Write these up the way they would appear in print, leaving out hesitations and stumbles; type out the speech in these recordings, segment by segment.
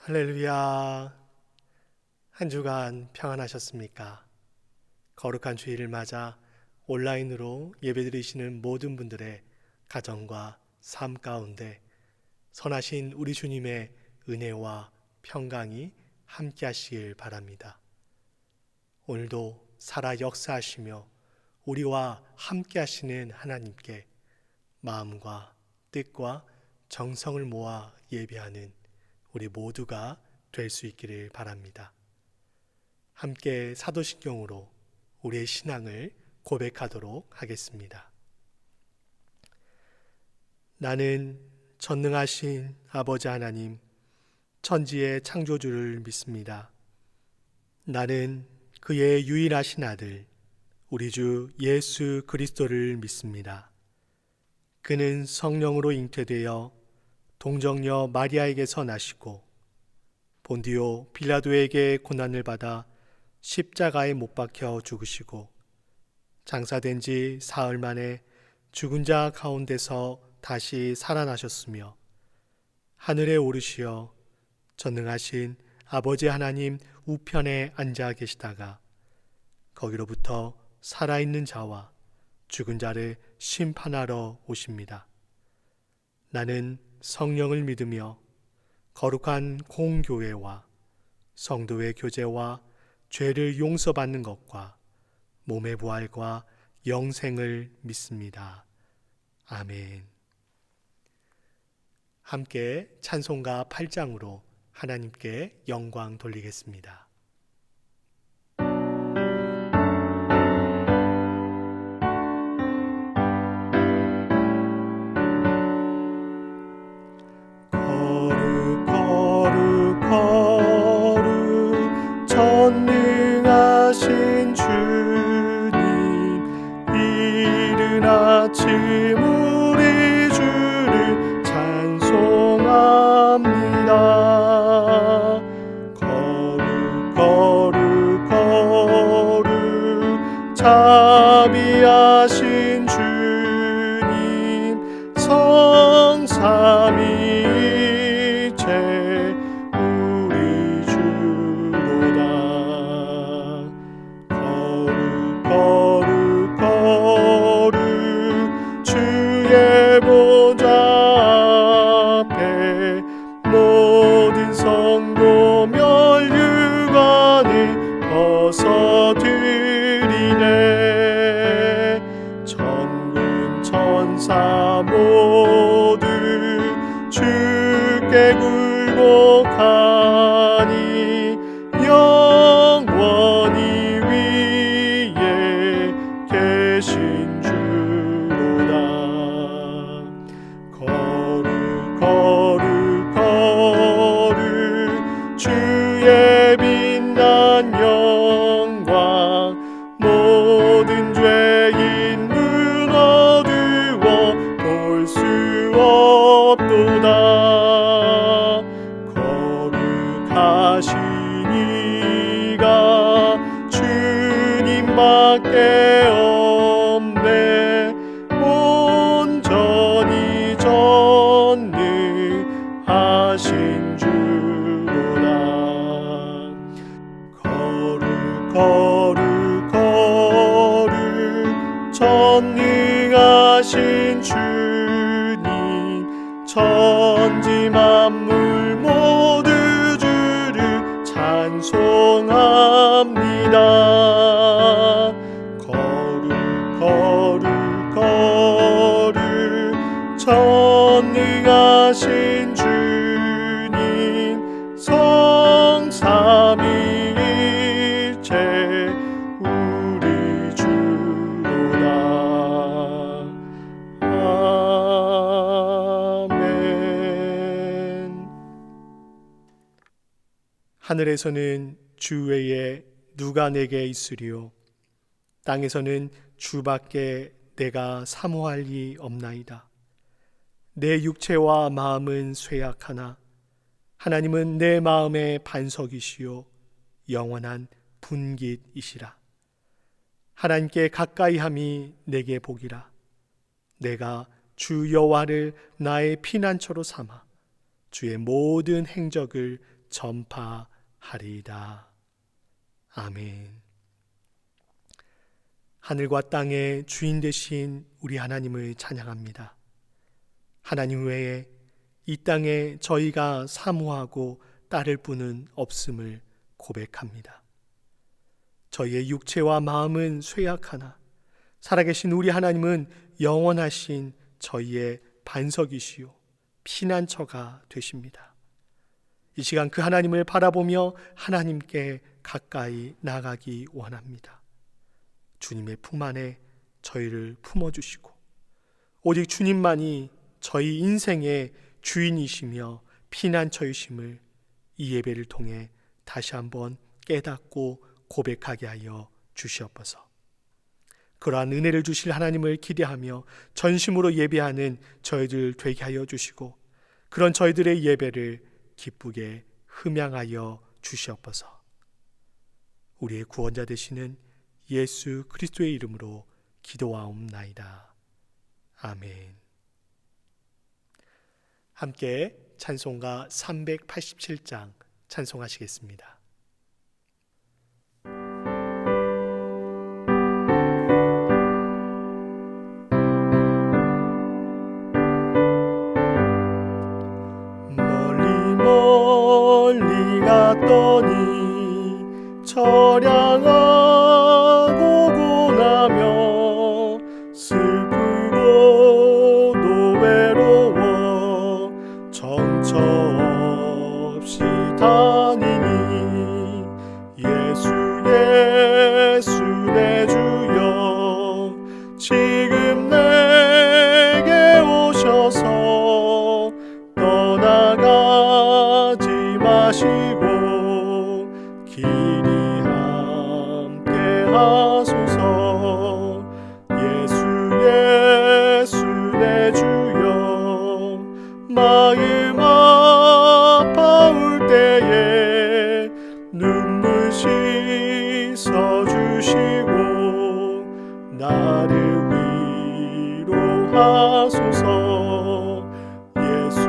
할렐루야. 한 주간 평안하셨습니까? 거룩한 주일을 맞아 온라인으로 예배드리시는 모든 분들의 가정과 삶 가운데 선하신 우리 주님의 은혜와 평강이 함께 하시길 바랍니다. 오늘도 살아 역사하시며 우리와 함께 하시는 하나님께 마음과 뜻과 정성을 모아 예배하는 우리 모두가 될 수 있기를 바랍니다. 함께 사도신경으로 우리의 신앙을 고백하도록 하겠습니다. 나는 전능하신 아버지 하나님, 천지의 창조주를 믿습니다. 나는 그의 유일하신 아들, 우리 주 예수 그리스도를 믿습니다. 그는 성령으로 잉태되어 동정녀 마리아에게서 나시고 본디오 빌라도에게 고난을 받아 십자가에 못 박혀 죽으시고 장사된 지 사흘 만에 죽은 자 가운데서 다시 살아나셨으며 하늘에 오르시어 전능하신 아버지 하나님 우편에 앉아 계시다가 거기로부터 살아있는 자와 죽은 자를 심판하러 오십니다. 나는 성령을 믿으며 거룩한 공교회와 성도의 교제와 죄를 용서받는 것과 몸의 부활과 영생을 믿습니다. 아멘. 함께 찬송가 8장으로 하나님께 영광 돌리겠습니다. 전능하신 주님, 이른 아침 우리 주를 찬송합니다. 거룩 자비하신 주님, 성삼위일체 우리 주로다. 거룩 주의 보좌 앞에 모든 성도 멸류관을 벗어드리네. 천군 천사 모두 주께 굴복하니 영원히 위에 계신 주로다. 거룩 주의 빛난 영광 모든 죄인 눈 어두워 볼 수 없도다. 거룩하신 이가 주님밖에 없네. 온전히 전능하신 주로다. 거룩 전능하신 주님, 천지 만물 모두 주를 찬송합니다. 거룩 전능하신 주님, 성삼위일체 우리 주로다. 아멘. 하늘에서는 주 외에 누가 내게 있으리요? 땅에서는 주밖에 내가 사모할 이 없나이다. 내 육체와 마음은 쇠약하나 하나님은 내 마음의 반석이시요 영원한 분깃이시라. 하나님께 가까이함이 내게 복이라. 내가 주 여호와를 나의 피난처로 삼아 주의 모든 행적을 전파하리이다. 아멘. 하늘과 땅의 주인 되신 우리 하나님을 찬양합니다. 하나님 외에 이 땅에 저희가 사모하고 따를 분은 없음을 고백합니다. 저희의 육체와 마음은 쇠약하나 살아계신 우리 하나님은 영원하신 저희의 반석이시요 피난처가 되십니다. 이 시간 그 하나님을 바라보며 하나님께 가까이 나가기 원합니다. 주님의 품 안에 저희를 품어주시고 오직 주님만이 저희 인생의 주인이시며 피난처이심을 이 예배를 통해 다시 한번 깨닫고 고백하게 하여 주시옵소서. 그러한 은혜를 주실 하나님을 기대하며 전심으로 예배하는 저희들 되게 하여 주시고 그런 저희들의 예배를 기쁘게 흠양하여 주시옵소서. 우리의 구원자 되시는 예수 그리스도의 이름으로 기도하옵나이다. 아멘. 함께 찬송가 387장 찬송하시겠습니다. 멀리 갔더니 처량하고 고나며 슬프고도 외로워 정처 없이 다니니 예수 예수 내 주여 지금 내게 오셔서 떠나가지 마시고 길이 함께 하소서. 예수 예수 내 주여 마음 아파올 때에 눈물 씻어주시고 나를 위로하소서. 예수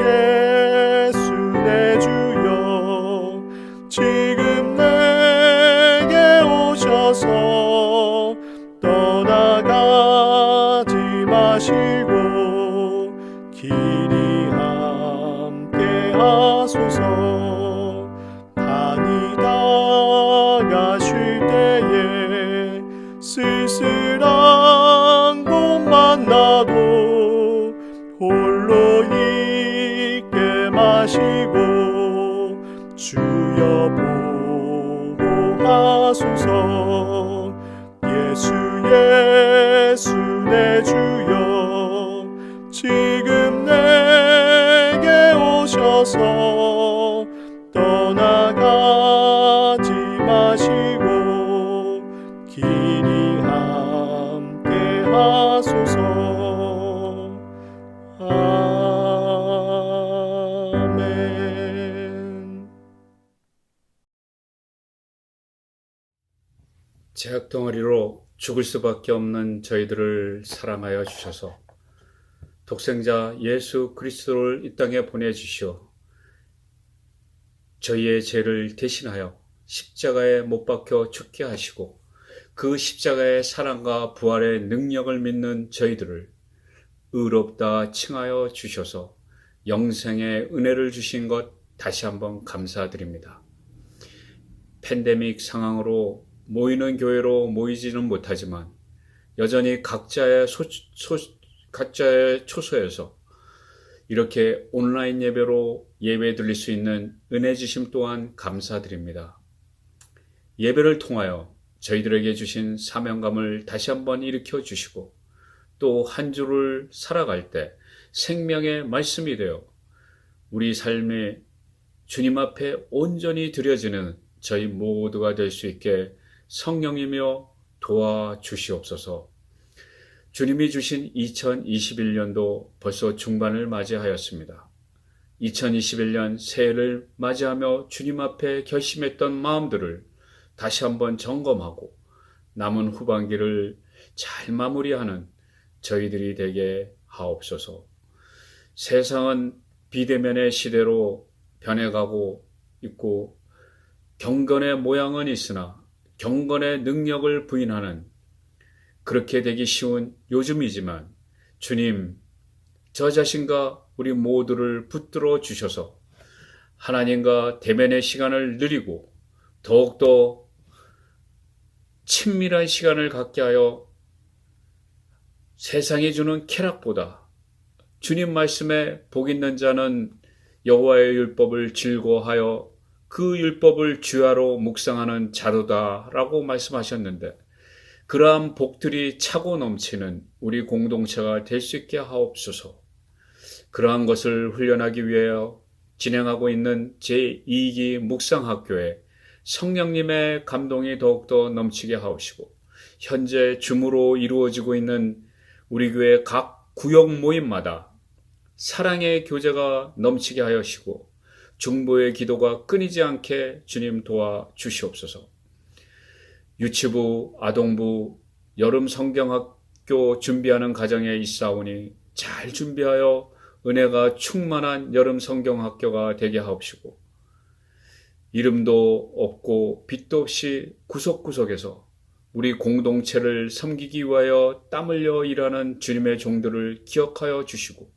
예수 내 주여 지금 내게 오셔서 떠나가지 마시고 길이 함께 하소서. 다니다가 쉴 때에 쓸쓸한 곳 만나도 홀로 있게 마시고 주여 보호하소서. 예수 예수 내 주여 지금 내게 오셔서 떠나가지 마시고 길이 함께 하소서. 아멘. 죄악 덩어리로 죽을 수밖에 없는 저희들을 사랑하여 주셔서 독생자 예수 그리스도를 이 땅에 보내주시어 저희의 죄를 대신하여 십자가에 못 박혀 죽게 하시고 그 십자가의 사랑과 부활의 능력을 믿는 저희들을 의롭다 칭하여 주셔서 영생의 은혜를 주신 것 다시 한번 감사드립니다. 팬데믹 상황으로 모이는 교회로 모이지는 못하지만 여전히 각자의 초소에서 이렇게 온라인 예배로 예배 드릴 수 있는 은혜 주심 또한 감사드립니다. 예배를 통하여 저희들에게 주신 사명감을 다시 한번 일으켜 주시고 또 한 주를 살아갈 때 생명의 말씀이 되어 우리 삶에 주님 앞에 온전히 드려지는 저희 모두가 될 수 있게 성령이며 도와주시옵소서. 주님이 주신 2021년도 벌써 중반을 맞이하였습니다. 2021년 새해를 맞이하며 주님 앞에 결심했던 마음들을 다시 한번 점검하고 남은 후반기를 잘 마무리하는 저희들이 되게 하옵소서. 세상은 비대면의 시대로 변해가고 있고 경건의 모양은 있으나 경건의 능력을 부인하는, 그렇게 되기 쉬운 요즘이지만 주님, 저 자신과 우리 모두를 붙들어 주셔서 하나님과 대면의 시간을 누리고 더욱더 친밀한 시간을 갖게 하여 세상이 주는 쾌락보다 주님 말씀에 복 있는 자는 여호와의 율법을 즐거워하여 그 율법을 주야로 묵상하는 자로다라고 말씀하셨는데, 그러한 복들이 차고 넘치는 우리 공동체가 될 수 있게 하옵소서. 그러한 것을 훈련하기 위하여 진행하고 있는 제2기 묵상학교에 성령님의 감동이 더욱더 넘치게 하옵시고, 현재 줌으로 이루어지고 있는 우리 교회 각 구역 모임마다 사랑의 교제가 넘치게 하여시고 중보의 기도가 끊이지 않게 주님 도와주시옵소서. 유치부, 아동부, 여름 성경학교 준비하는 가정에 있사오니 잘 준비하여 은혜가 충만한 여름 성경학교가 되게 하옵시고, 이름도 없고 빛도 없이 구석구석에서 우리 공동체를 섬기기 위하여 땀 흘려 일하는 주님의 종들을 기억하여 주시고,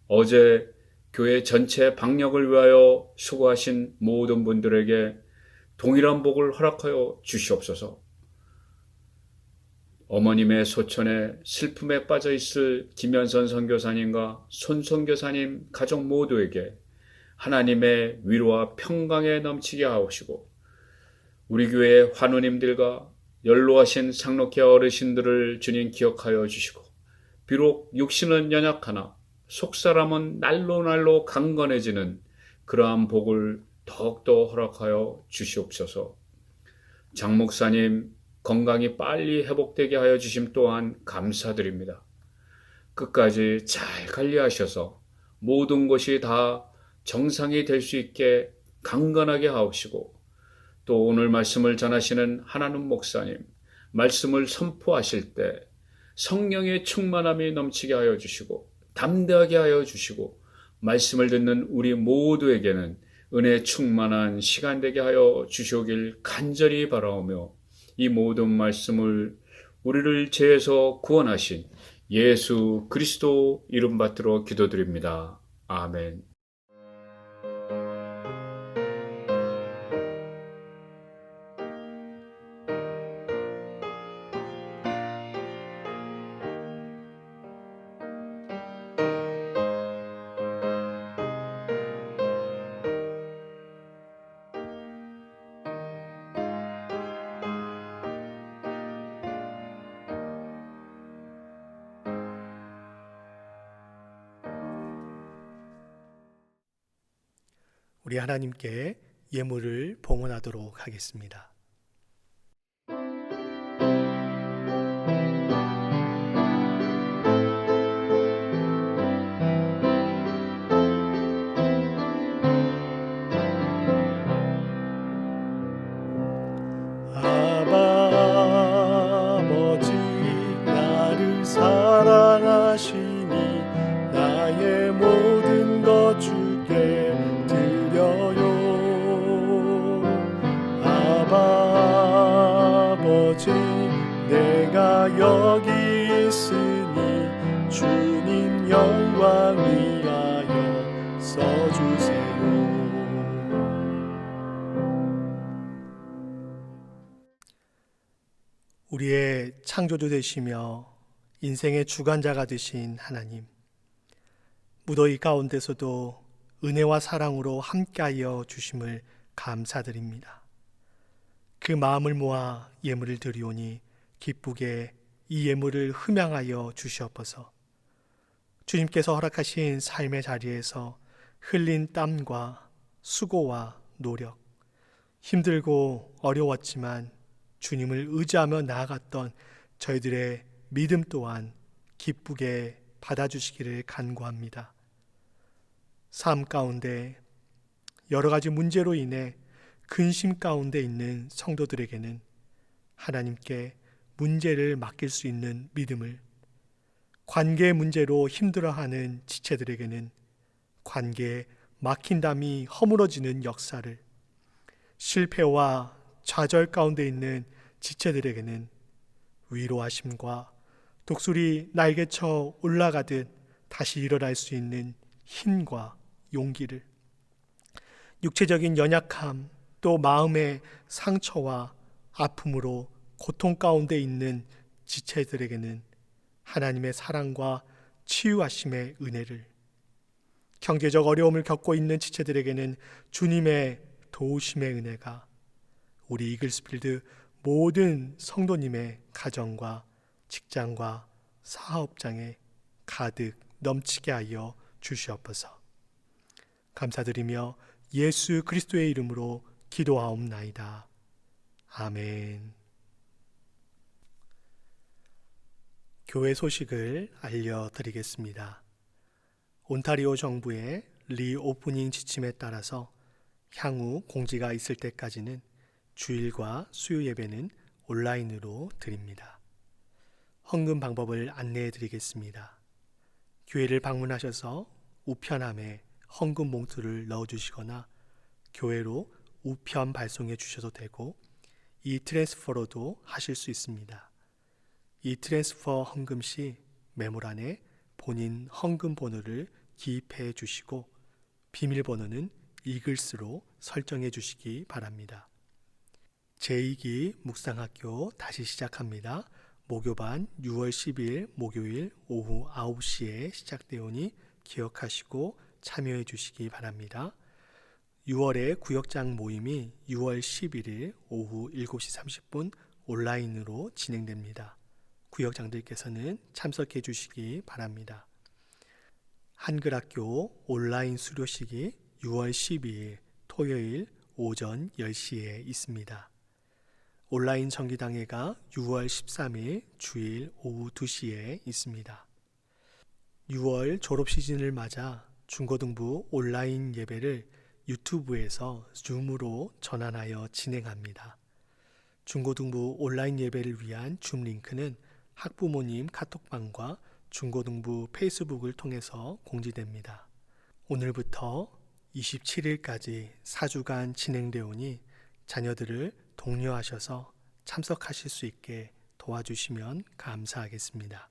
어제 교회 전체 방역을 위하여 수고하신 모든 분들에게 동일한 복을 허락하여 주시옵소서. 어머님의 소천에 슬픔에 빠져 있을 김현선 선교사님과 손 선교사님 가족 모두에게 하나님의 위로와 평강에 넘치게 하옵시고, 우리 교회의 환우님들과 연로하신 상록회 어르신들을 주님 기억하여 주시고, 비록 육신은 연약하나 속사람은 날로 강건해지는 그러한 복을 더욱더 허락하여 주시옵소서. 장 목사님 건강이 빨리 회복되게 하여 주심 또한 감사드립니다. 끝까지 잘 관리하셔서 모든 것이 다 정상이 될 수 있게 강건하게 하옵시고, 또 오늘 말씀을 전하시는 하나님 목사님, 말씀을 선포하실 때 성령의 충만함이 넘치게 하여 주시고 담대하게 하여 주시고, 말씀을 듣는 우리 모두에게는 은혜 충만한 시간 되게 하여 주시오길 간절히 바라오며, 이 모든 말씀을 우리를 죄에서 구원하신 예수 그리스도 이름 받들어 기도드립니다. 아멘. 우리 하나님께 예물을 봉헌하도록 하겠습니다. 아버지, 나를 사랑하시니 나의 모든 것 주께 드려요. 아버지, 내가 여기 있으니 주님 영광 위하여 써주세요. 우리의 창조주 되시며 인생의 주관자가 되신 하나님, 무더위 가운데서도 은혜와 사랑으로 함께하여 주심을 감사드립니다. 그 마음을 모아 예물을 드리오니 기쁘게 이 예물을 흠양하여 주시옵소서. 주님께서 허락하신 삶의 자리에서 흘린 땀과 수고와 노력, 힘들고 어려웠지만 주님을 의지하며 나아갔던 저희들의 믿음 또한 기쁘게 받아주시기를 간구합니다. 삶 가운데 여러 가지 문제로 인해 근심 가운데 있는 성도들에게는 하나님께 문제를 맡길 수 있는 믿음을, 관계 문제로 힘들어하는 지체들에게는 관계 막힌 담이 허물어지는 역사를, 실패와 좌절 가운데 있는 지체들에게는 위로하심과 독수리 날개쳐 올라가듯 다시 일어날 수 있는 힘과 용기를, 육체적인 연약함 또 마음의 상처와 아픔으로 고통 가운데 있는 지체들에게는 하나님의 사랑과 치유하심의 은혜를, 경제적 어려움을 겪고 있는 지체들에게는 주님의 도우심의 은혜가 우리 이글스필드 모든 성도님의 가정과 직장과 사업장에 가득 넘치게 하여 주시옵소서. 감사드리며 예수 그리스도의 이름으로 기도하옵나이다. 아멘. 교회 소식을 알려드리겠습니다. 온타리오 정부의 리오프닝 지침에 따라서 향후 공지가 있을 때까지는 주일과 수요 예배는 온라인으로 드립니다. 헌금 방법을 안내해 드리겠습니다. 교회를 방문하셔서 우편함에 헌금 봉투를 넣어주시거나 교회로 우편 발송해 주셔도 되고 이 트랜스퍼로도 하실 수 있습니다. 이 트랜스퍼 헌금 시 메모란에 본인 헌금 번호를 기입해 주시고 비밀번호는 이글스로 설정해 주시기 바랍니다. 제2기 묵상학교 다시 시작합니다. 목요반 6월 10일 목요일 오후 9시에 시작되오니 기억하시고 참여해 주시기 바랍니다. 6월의 구역장 모임이 6월 11일 오후 7시 30분 온라인으로 진행됩니다. 구역장들께서는 참석해 주시기 바랍니다. 한글학교 온라인 수료식이 6월 12일 토요일 오전 10시에 있습니다. 온라인 정기당회가 6월 13일 주일 오후 2시에 있습니다. 6월 졸업 시즌을 맞아 중고등부 온라인 예배를 유튜브에서 줌으로 전환하여 진행합니다. 중고등부 온라인 예배를 위한 줌 링크는 학부모님 카톡방과 중고등부 페이스북을 통해서 공지됩니다. 오늘부터 27일까지 4주간 진행되오니 자녀들을 독려하셔서 참석하실 수 있게 도와주시면 감사하겠습니다.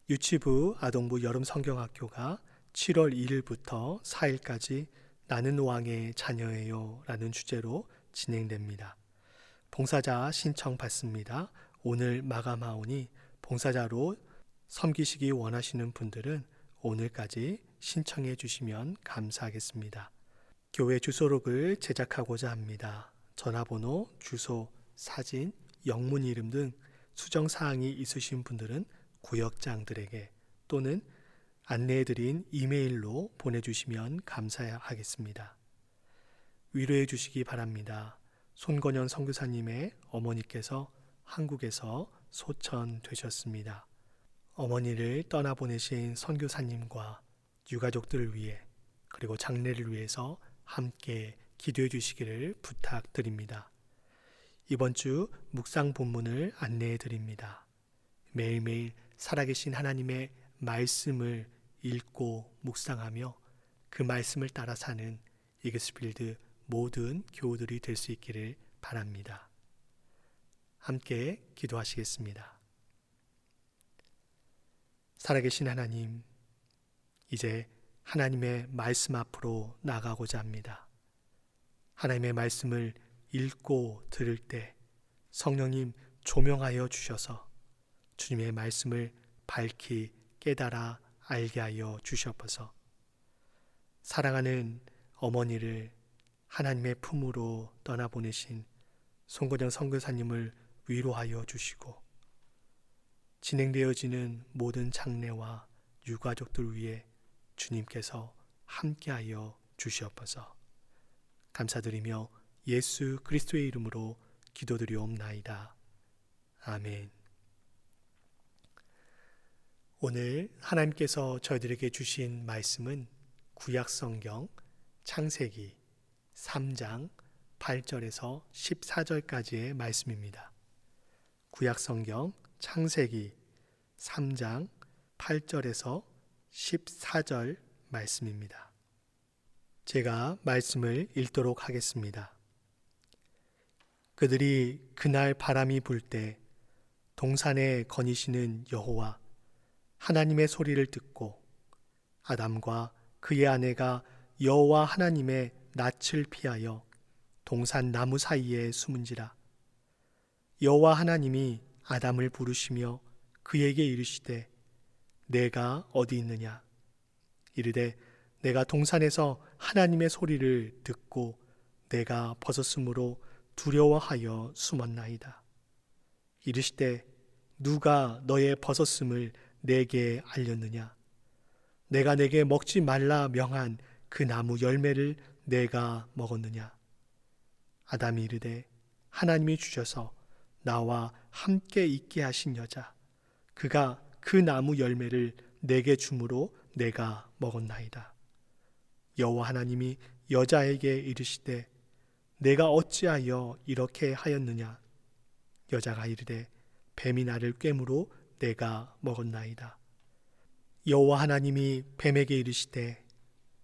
유치부 아동부 여름 성경학교가 7월 2일부터 4일까지 나는 왕의 자녀예요 라는 주제로 진행됩니다. 봉사자 신청 받습니다. 오늘 마감하오니 봉사자로 섬기시기 원하시는 분들은 오늘까지 신청해 주시면 감사하겠습니다. 교회 주소록을 제작하고자 합니다. 전화번호, 주소, 사진, 영문 이름 등 수정사항이 있으신 분들은 구역장들에게 또는 안내해드린 이메일로 보내주시면 감사하겠습니다. 위로해 주시기 바랍니다. 손건현 선교사님의 어머니께서 한국에서 소천되셨습니다. 어머니를 떠나보내신 선교사님과 유가족들을 위해 그리고 장례를 위해서 함께 기도해 주시기를 부탁드립니다. 이번 주 묵상 본문을 안내해 드립니다. 매일매일 살아계신 하나님의 말씀을 읽고 묵상하며 그 말씀을 따라 사는 이글스필드 모든 교우들이 될 수 있기를 바랍니다. 함께 기도하시겠습니다. 살아계신 하나님, 이제 하나님의 말씀 앞으로 나가고자 합니다. 하나님의 말씀을 읽고 들을 때 성령님 조명하여 주셔서 주님의 말씀을 밝히 깨달아 알게 하여 주시옵소서. 사랑하는 어머니를 하나님의 품으로 떠나보내신 송건영 선교사님을 위로하여 주시고 진행되어지는 모든 장례와 유가족들 위해 주님께서 함께하여 주시옵소서. 감사드리며 예수 그리스도의 이름으로 기도드리옵나이다. 아멘. 오늘 하나님께서 저희들에게 주신 말씀은 구약성경 창세기 3장 8절에서 14절까지의 말씀입니다. 구약성경 창세기 3장 8절에서 14절 말씀입니다. 제가 말씀을 읽도록 하겠습니다. 그들이 그날 바람이 불 때 동산에 거니시는 여호와 하나님의 소리를 듣고 아담과 그의 아내가 여호와 하나님의 낯을 피하여 동산 나무 사이에 숨은지라. 여호와 하나님이 아담을 부르시며 그에게 이르시되 내가 어디 있느냐? 이르되 내가 동산에서 하나님의 소리를 듣고 내가 벗었으므로 두려워하여 숨었나이다. 이르시되 누가 너의 벗었음을 내게 알렸느냐? 내가 내게 먹지 말라 명한 그 나무 열매를 내가 먹었느냐? 아담이 이르되 하나님이 주셔서 나와 함께 있게 하신 여자 그가 그 나무 열매를 내게 주므로 내가 먹었나이다. 여호와 하나님이 여자에게 이르시되 내가 어찌하여 이렇게 하였느냐? 여자가 이르되 뱀이 나를 꿰므로 내가 먹었나이다. 여호와 하나님이 뱀에게 이르시되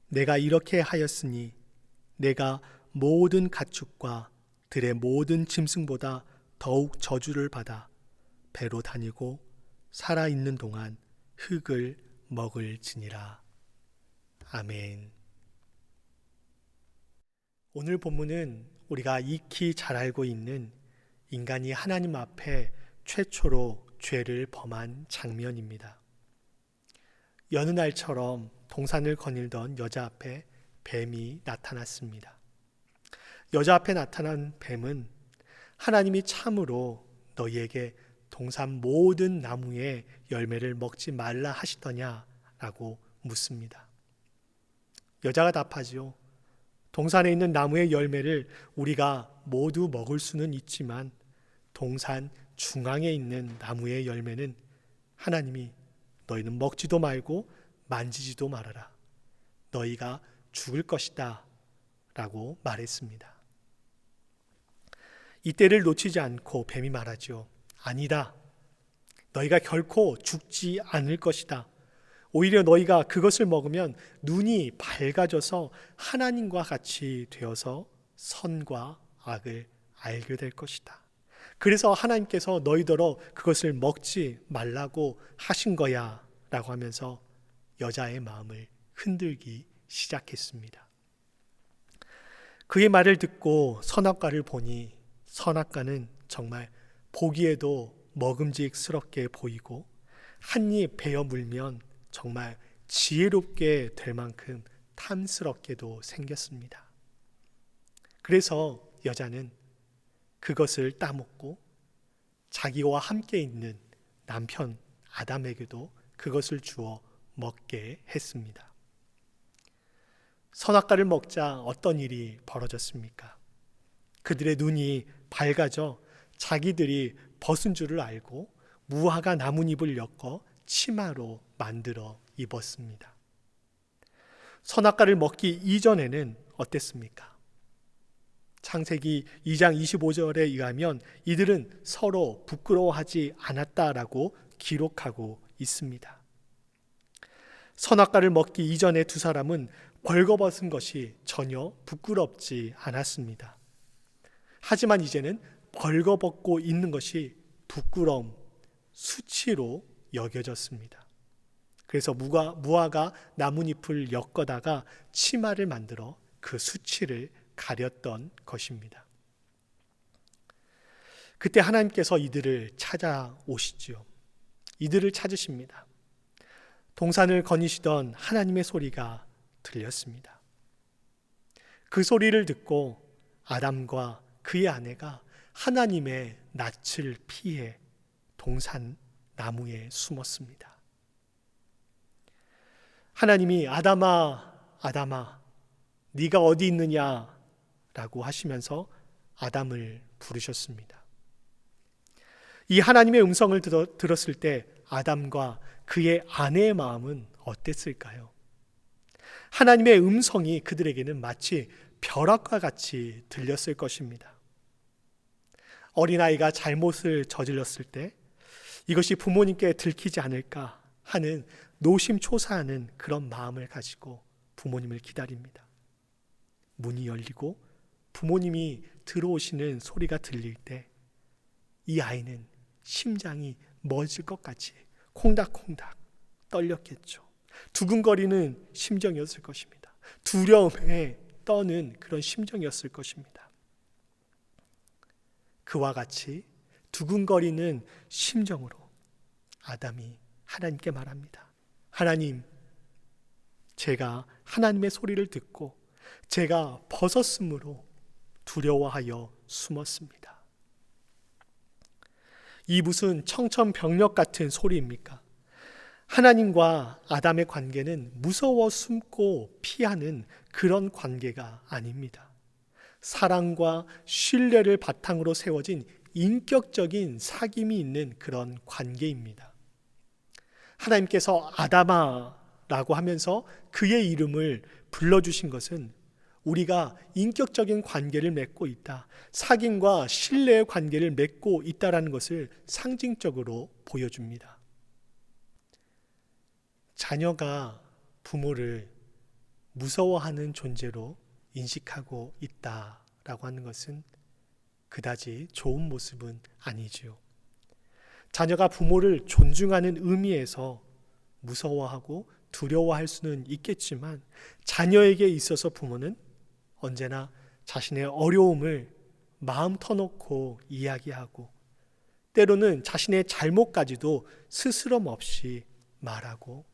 내가 이렇게 하였으니 내가 모든 가축과 들의 모든 짐승보다 더욱 저주를 받아 배로 다니고 살아있는 동안 흙을 먹을지니라. 아멘. 오늘 본문은 우리가 익히 잘 알고 있는 인간이 하나님 앞에 최초로 죄를 범한 장면입니다. 여느 날처럼 동산을 거닐던 여자 앞에 뱀이 나타났습니다. 여자 앞에 나타난 뱀은 하나님이 참으로 너희에게 동산 모든 나무의 열매를 먹지 말라 하시더냐라고 묻습니다. 여자가 답하지요. 동산에 있는 나무의 열매를 우리가 모두 먹을 수는 있지만 동산 중앙에 있는 나무의 열매는 하나님이 너희는 먹지도 말고 만지지도 말아라. 너희가 죽을 것이다 라고 말했습니다. 이때를 놓치지 않고 뱀이 말하죠. 아니다. 너희가 결코 죽지 않을 것이다. 오히려 너희가 그것을 먹으면 눈이 밝아져서 하나님과 같이 되어서 선과 악을 알게 될 것이다. 그래서 하나님께서 너희더러 그것을 먹지 말라고 하신 거야 라고 하면서 여자의 마음을 흔들기 시작했습니다. 그의 말을 듣고 선악과를 보니 선악과는 정말 보기에도 먹음직스럽게 보이고 한 입 베어 물면 정말 지혜롭게 될 만큼 탐스럽게도 생겼습니다. 그래서 여자는 그것을 따먹고 자기와 함께 있는 남편 아담에게도 그것을 주어 먹게 했습니다. 선악과를 먹자 어떤 일이 벌어졌습니까? 그들의 눈이 밝아져 자기들이 벗은 줄을 알고 무화과 나뭇잎을 엮어 치마로 만들어 입었습니다. 선악과를 먹기 이전에는 어땠습니까? 창세기 2장 25절에 의하면 이들은 서로 부끄러워하지 않았다라고 기록하고 있습니다. 선악과를 먹기 이전에 두 사람은 벌거벗은 것이 전혀 부끄럽지 않았습니다. 하지만 이제는 벌거벗고 있는 것이 부끄러움, 수치로 여겨졌습니다. 그래서 무화과 나뭇잎을 엮어다가 치마를 만들어 그 수치를 가렸던 것입니다. 그때 하나님께서 이들을 찾아오시지요. 이들을 찾으십니다. 동산을 거니시던 하나님의 소리가 들렸습니다. 그 소리를 듣고 아담과 그의 아내가 하나님의 낯을 피해 동산 나무에 숨었습니다. 하나님이 아담아, 아담아, 네가 어디 있느냐 라고 하시면서 아담을 부르셨습니다. 이 하나님의 음성을 들었을 때 아담과 그의 아내의 마음은 어땠을까요? 하나님의 음성이 그들에게는 마치 벼락과 같이 들렸을 것입니다. 어린아이가 잘못을 저질렀을 때 이것이 부모님께 들키지 않을까 하는 노심초사하는 그런 마음을 가지고 부모님을 기다립니다. 문이 열리고 부모님이 들어오시는 소리가 들릴 때 이 아이는 심장이 멎을 것 같이 콩닥콩닥 떨렸겠죠. 두근거리는 심정이었을 것입니다. 두려움에 떠는 그런 심정이었을 것입니다. 그와 같이 두근거리는 심정으로 아담이 하나님께 말합니다. 하나님, 제가 하나님의 소리를 듣고 제가 벗었으므로 두려워하여 숨었습니다. 이 무슨 청천벽력 같은 소리입니까? 하나님과 아담의 관계는 무서워 숨고 피하는 그런 관계가 아닙니다. 사랑과 신뢰를 바탕으로 세워진 인격적인 사귐이 있는 그런 관계입니다. 하나님께서 아담아라고 하면서 그의 이름을 불러주신 것은 우리가 인격적인 관계를 맺고 있다, 사귐과 신뢰의 관계를 맺고 있다라는 것을 상징적으로 보여줍니다. 자녀가 부모를 무서워하는 존재로 인식하고 있다라고 하는 것은 그다지 좋은 모습은 아니지요. 자녀가 부모를 존중하는 의미에서 무서워하고 두려워할 수는 있겠지만 자녀에게 있어서 부모는 언제나 자신의 어려움을 마음 터놓고 이야기하고 때로는 자신의 잘못까지도 스스럼 없이 말하고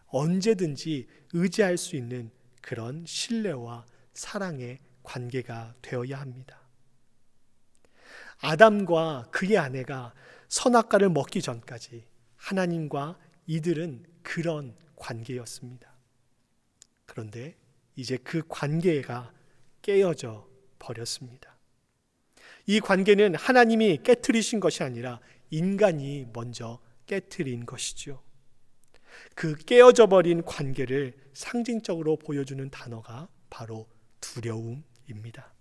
언제든지 의지할 수 있는 그런 신뢰와 사랑의 관계가 되어야 합니다. 아담과 그의 아내가 선악과를 먹기 전까지 하나님과 이들은 그런 관계였습니다. 그런데 이제 그 관계가 깨어져 버렸습니다. 이 관계는 하나님이 깨트리신 것이 아니라 인간이 먼저 깨트린 것이죠. 그 깨어져 버린 관계를 상징적으로 보여주는 단어가 바로 두려움입니다.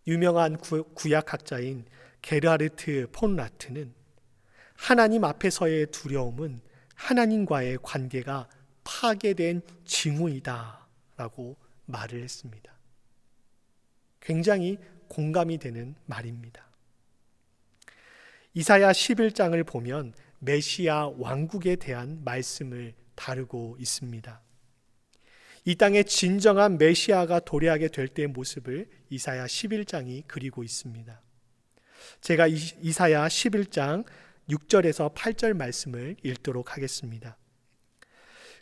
유명한 구약학자인 게르하르트 폰 라트는 하나님 앞에서의 두려움은 하나님과의 관계가 파괴된 징후이다 라고 말을 했습니다. 굉장히 공감이 되는 말입니다. 이사야 11장을 보면 메시아 왕국에 대한 말씀을 다루고 있습니다. 이 땅에 진정한 메시아가 도래하게 될 때의 모습을 이사야 11장이 그리고 있습니다. 제가 이사야 11장 6절에서 8절 말씀을 읽도록 하겠습니다.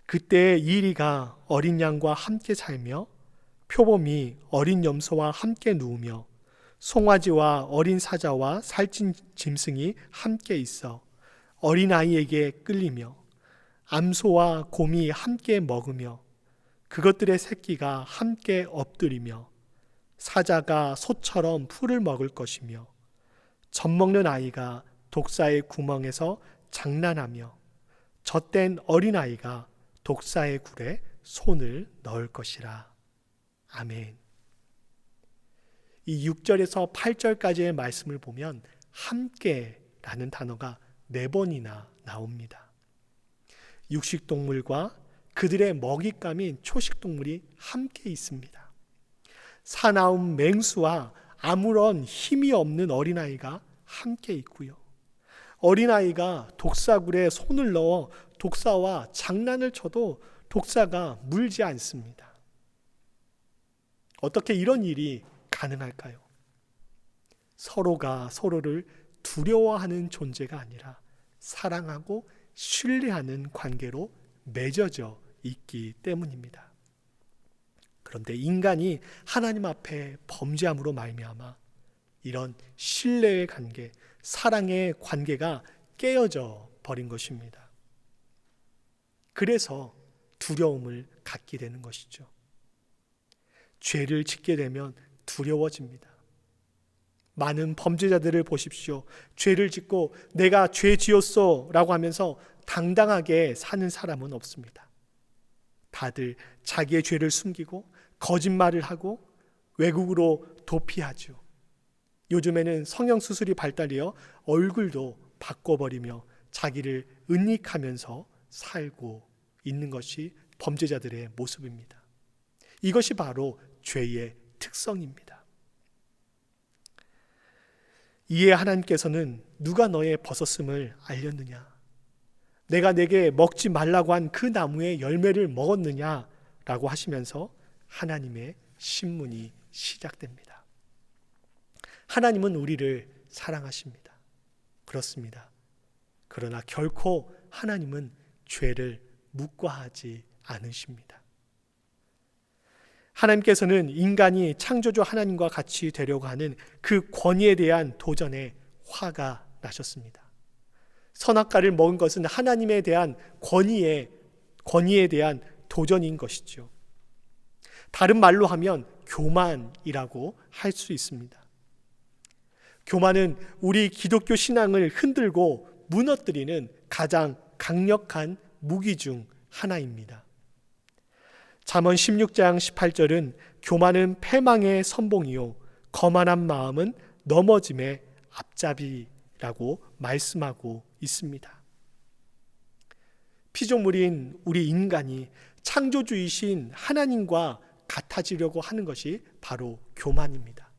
그때 이리가 어린 양과 함께 살며 표범이 어린 염소와 함께 누우며 송아지와 어린 사자와 살찐 짐승이 함께 있어 어린아이에게 끌리며 암소와 곰이 함께 먹으며 그것들의 새끼가 함께 엎드리며 사자가 소처럼 풀을 먹을 것이며 젖먹는 아이가 독사의 구멍에서 장난하며 젖된 어린아이가 독사의 굴에 손을 넣을 것이라. 아멘. 이 6절에서 8절까지의 말씀을 보면 함께라는 단어가 4번이나 나옵니다. 육식동물과 그들의 먹잇감인 초식동물이 함께 있습니다. 사나운 맹수와 아무런 힘이 없는 어린아이가 함께 있고요. 어린아이가 독사굴에 손을 넣어 독사와 장난을 쳐도 독사가 물지 않습니다. 어떻게 이런 일이 가능할까요? 서로가 서로를 두려워하는 존재가 아니라 사랑하고 신뢰하는 관계로 맺어져 있기 때문입니다. 그런데 인간이 하나님 앞에 범죄함으로 말미암아 이런 신뢰의 관계, 사랑의 관계가 깨어져 버린 것입니다. 그래서 두려움을 갖게 되는 것이죠. 죄를 짓게 되면 두려워집니다. 많은 범죄자들을 보십시오. 죄를 짓고 내가 죄 지었어 라고 하면서 당당하게 사는 사람은 없습니다. 다들 자기의 죄를 숨기고 거짓말을 하고 외국으로 도피하죠. 요즘에는 성형수술이 발달되어 얼굴도 바꿔버리며 자기를 은닉하면서 살고 있는 것이 범죄자들의 모습입니다. 이것이 바로 죄의 특성입니다. 이에 하나님께서는 누가 너의 벗었음을 알렸느냐? 내가 내게 먹지 말라고 한 그 나무의 열매를 먹었느냐? 라고 하시면서 하나님의 신문이 시작됩니다. 하나님은 우리를 사랑하십니다. 그렇습니다. 그러나 결코 하나님은 죄를 묵과하지 않으십니다. 하나님께서는 인간이 창조주 하나님과 같이 되려고 하는 그 권위에 대한 도전에 화가 나셨습니다. 선악과를 먹은 것은 하나님에 대한 권위에 대한 도전인 것이죠. 다른 말로 하면 교만이라고 할 수 있습니다. 교만은 우리 기독교 신앙을 흔들고 무너뜨리는 가장 강력한 무기 중 하나입니다. 잠언 16장 18절은 교만은 패망의 선봉이요 거만한 마음은 넘어짐의 앞잡이라고 말씀하고 있습니다. 피조물인 우리 인간이 창조주이신 하나님과 같아지려고 하는 것이 바로 교만입니다.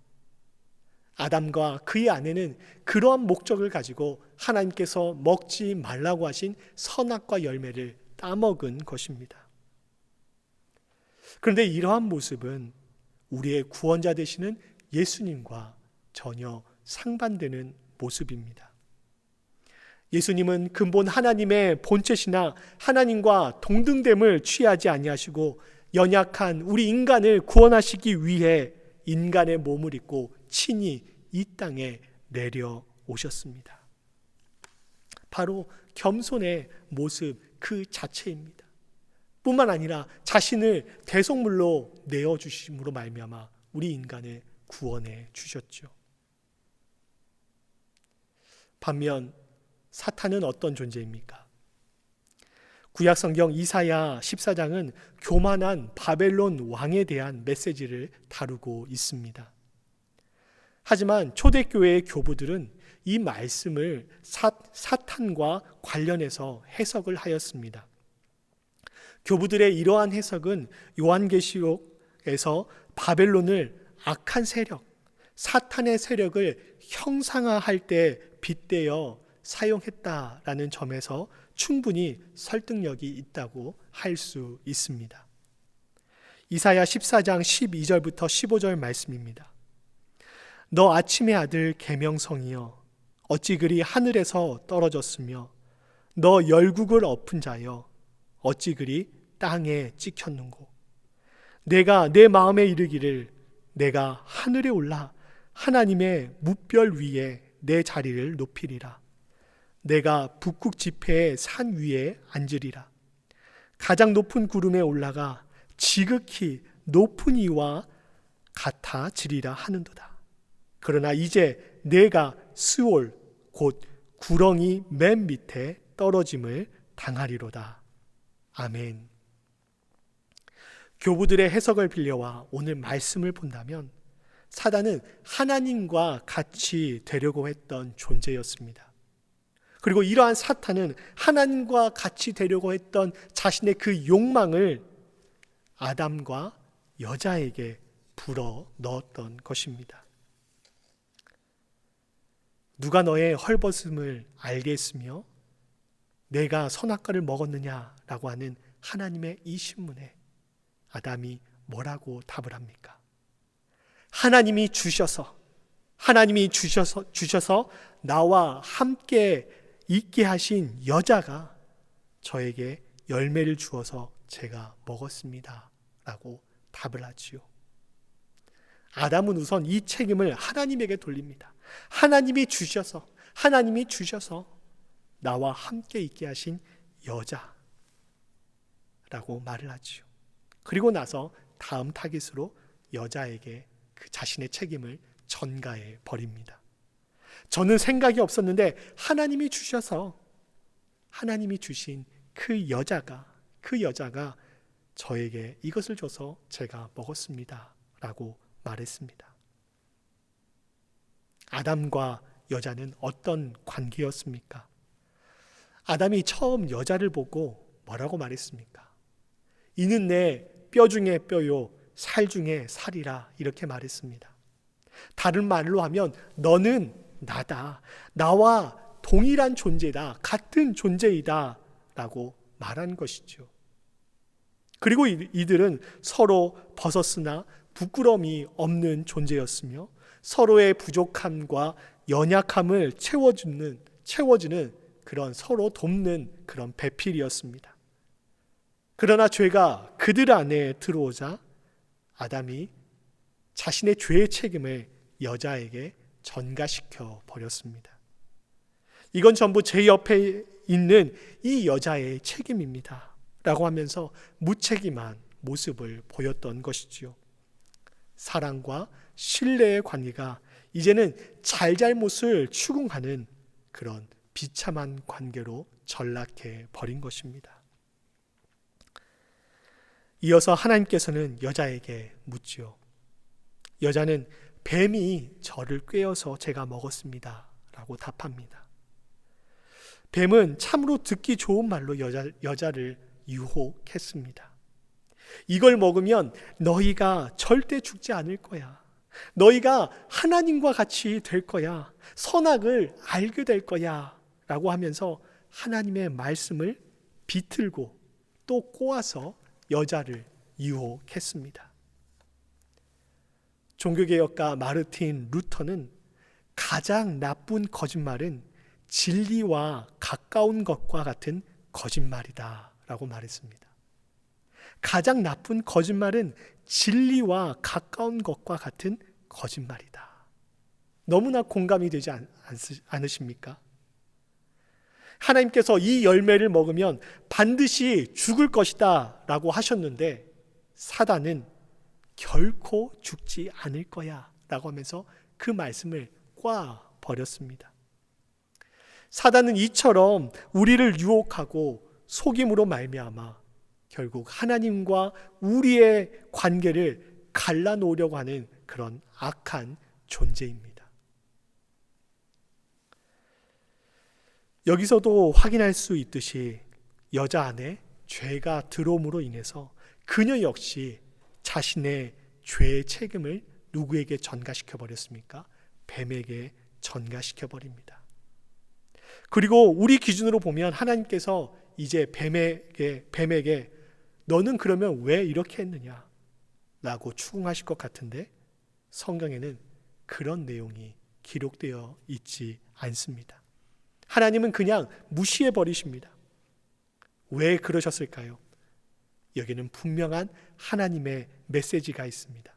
아담과 그의 아내는 그러한 목적을 가지고 하나님께서 먹지 말라고 하신 선악과 열매를 따먹은 것입니다. 그런데 이러한 모습은 우리의 구원자 되시는 예수님과 전혀 상반되는 모습입니다. 예수님은 근본 하나님의 본체시나 하나님과 동등됨을 취하지 아니하시고 연약한 우리 인간을 구원하시기 위해 인간의 몸을 입고 친히 이 땅에 내려오셨습니다. 바로 겸손의 모습 그 자체입니다. 뿐만 아니라 자신을 대속물로 내어주심으로 말미암아 우리 인간을 구원해 주셨죠. 반면 사탄은 어떤 존재입니까? 구약성경 이사야 14장은 교만한 바벨론 왕에 대한 메시지를 다루고 있습니다. 하지만 초대교회의 교부들은 이 말씀을 사탄과 관련해서 해석을 하였습니다. 교부들의 이러한 해석은 요한계시록에서 바벨론을 악한 세력, 사탄의 세력을 형상화할 때 빗대어 사용했다라는 점에서 충분히 설득력이 있다고 할 수 있습니다. 이사야 14장 12절부터 15절 말씀입니다. 너 아침의 아들 계명성이여 어찌 그리 하늘에서 떨어졌으며 너 열국을 엎은 자여 어찌 그리 땅에 찍혔는고 내가 내 마음에 이르기를 내가 하늘에 올라 하나님의 무별 위에 내 자리를 높이리라. 내가 북극 지폐의 산 위에 앉으리라. 가장 높은 구름에 올라가 지극히 높은 이와 같아지리라 하는도다. 그러나 이제 내가 스올 곧 구렁이 맨 밑에 떨어짐을 당하리로다. 아멘. 교부들의 해석을 빌려와 오늘 말씀을 본다면 사단은 하나님과 같이 되려고 했던 존재였습니다. 그리고 이러한 사탄은 하나님과 같이 되려고 했던 자신의 그 욕망을 아담과 여자에게 불어 넣었던 것입니다. 누가 너의 헐벗음을 알게 했으며 내가 선악과를 먹었느냐라고 하는 하나님의 이 신문에 아담이 뭐라고 답을 합니까? 하나님이 주셔서 나와 함께 있게 하신 여자가 저에게 열매를 주어서 제가 먹었습니다 라고 답을 하지요. 아담은 우선 이 책임을 하나님에게 돌립니다. 하나님이 주셔서 나와 함께 있게 하신 여자라고 말을 하지요. 그리고 나서 다음 타깃으로 여자에게 그 자신의 책임을 전가해 버립니다. 저는 생각이 없었는데 하나님이 주신 그 여자가 저에게 이것을 줘서 제가 먹었습니다 라고 말했습니다. 아담과 여자는 어떤 관계였습니까? 아담이 처음 여자를 보고 뭐라고 말했습니까? 이는 내 뼈 중에 뼈요 살 중에 살이라 이렇게 말했습니다. 다른 말로 하면 너는 나다. 나와 동일한 존재다. 같은 존재이다. 라고 말한 것이죠. 그리고 이들은 서로 벗었으나 부끄러움이 없는 존재였으며 서로의 부족함과 연약함을 채워주는 그런 서로 돕는 그런 배필이었습니다. 그러나 죄가 그들 안에 들어오자 아담이 자신의 죄의 책임을 여자에게 전가시켜 버렸습니다. 이건 전부 제 옆에 있는 이 여자의 책임입니다. 라고 하면서 무책임한 모습을 보였던 것이지요. 사랑과 신뢰의 관계가 이제는 잘잘못을 추궁하는 그런 비참한 관계로 전락해 버린 것입니다. 이어서 하나님께서는 여자에게 묻지요. 여자는 뱀이 저를 꿰어서 제가 먹었습니다. 라고 답합니다. 뱀은 참으로 듣기 좋은 말로 여자를 유혹했습니다. 이걸 먹으면 너희가 절대 죽지 않을 거야. 너희가 하나님과 같이 될 거야. 선악을 알게 될 거야. 라고 하면서 하나님의 말씀을 비틀고 또 꼬아서 여자를 유혹했습니다. 종교개혁가 마르틴 루터는 가장 나쁜 거짓말은 진리와 가까운 것과 같은 거짓말이다 라고 말했습니다. 가장 나쁜 거짓말은 진리와 가까운 것과 같은 거짓말이다. 너무나 공감이 되지 않으십니까? 하나님께서 이 열매를 먹으면 반드시 죽을 것이다 라고 하셨는데 사단은 결코 죽지 않을 거야 라고 하면서 그 말씀을 꽈 버렸습니다. 사단은 이처럼 우리를 유혹하고 속임으로 말미암아 결국 하나님과 우리의 관계를 갈라놓으려고 하는 그런 악한 존재입니다. 여기서도 확인할 수 있듯이 여자 안에 죄가 들어옴으로 인해서 그녀 역시 자신의 죄의 책임을 누구에게 전가시켜 버렸습니까? 뱀에게 전가시켜 버립니다. 그리고 우리 기준으로 보면 하나님께서 이제 뱀에게 너는 그러면 왜 이렇게 했느냐 라고 추궁하실 것 같은데 성경에는 그런 내용이 기록되어 있지 않습니다. 하나님은 그냥 무시해 버리십니다. 왜 그러셨을까요? 여기는 분명한 하나님의 메시지가 있습니다.